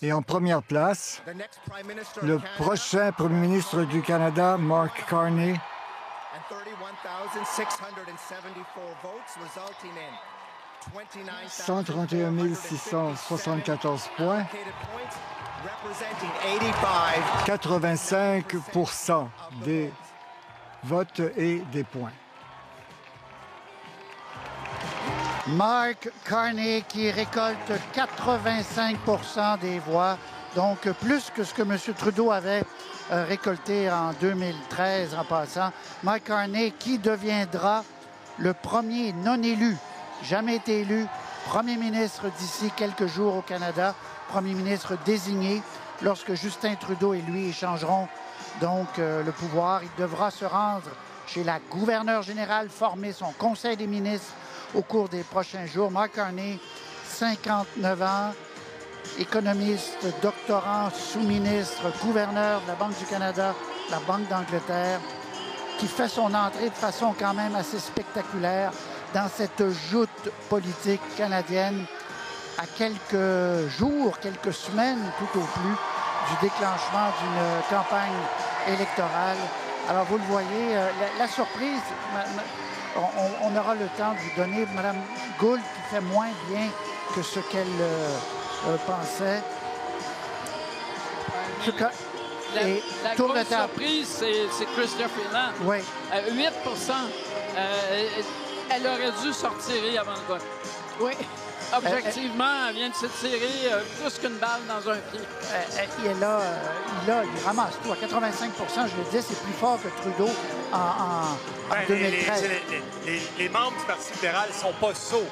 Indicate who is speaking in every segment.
Speaker 1: Et en première place, le prochain Premier ministre du Canada, Mark Carney, 131 674 points, 85% des votes et des points.
Speaker 2: Mark Carney qui récolte 85% des voix, donc plus que ce que M. Trudeau avait récolté en 2013 en passant. Mark Carney qui deviendra le premier non-élu, jamais été élu, premier ministre d'ici quelques jours au Canada, premier ministre désigné lorsque Justin Trudeau et lui échangeront donc le pouvoir. Il devra se rendre chez la gouverneure générale, former son conseil des ministres au cours des prochains jours. Mark Carney, 59 ans, économiste, doctorant, sous-ministre, gouverneur de la Banque du Canada, la Banque d'Angleterre, qui fait son entrée de façon quand même assez spectaculaire dans cette joute politique canadienne à quelques jours, quelques semaines tout au plus du déclenchement d'une campagne électorale. Alors vous le voyez, la surprise, on aura le temps de vous donner Mme Gould qui fait moins bien que ce qu'elle pensait.
Speaker 3: La grosse surprise, c'est Chrystia Freeland.
Speaker 2: Oui.
Speaker 3: 8 elle aurait dû sortir avant le vote. Oui. Objectivement, elle vient de s'étirer plus qu'une balle dans un pied.
Speaker 2: Il ramasse tout. À 85 je le dis, c'est plus fort que Trudeau en 2013.
Speaker 4: Les membres du Parti libéral ne sont pas sots.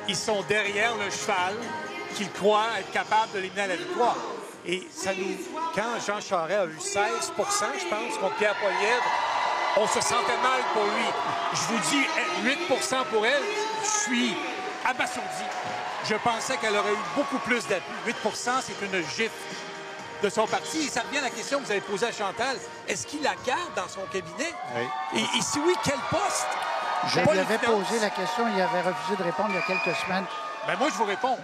Speaker 4: Ils sont derrière le cheval qu'ils croient être capables de l'émener à la victoire. Et ça nous... Quand Jean Charest a eu 16 je pense, contre Pierre Poilievre, on se sentait mal pour lui. Je vous dis, 8 pour elle, je suis abasourdi. Je pensais qu'elle aurait eu beaucoup plus d'appui. 8 c'est une gifle de son parti. Et ça revient à la question que vous avez posée à Chantal. Est-ce qu'il la garde dans son cabinet? Oui. Et si oui, quel poste?
Speaker 2: Je lui avais posé la question, il avait refusé de répondre il y a quelques semaines.
Speaker 4: Ben moi, je vous réponds.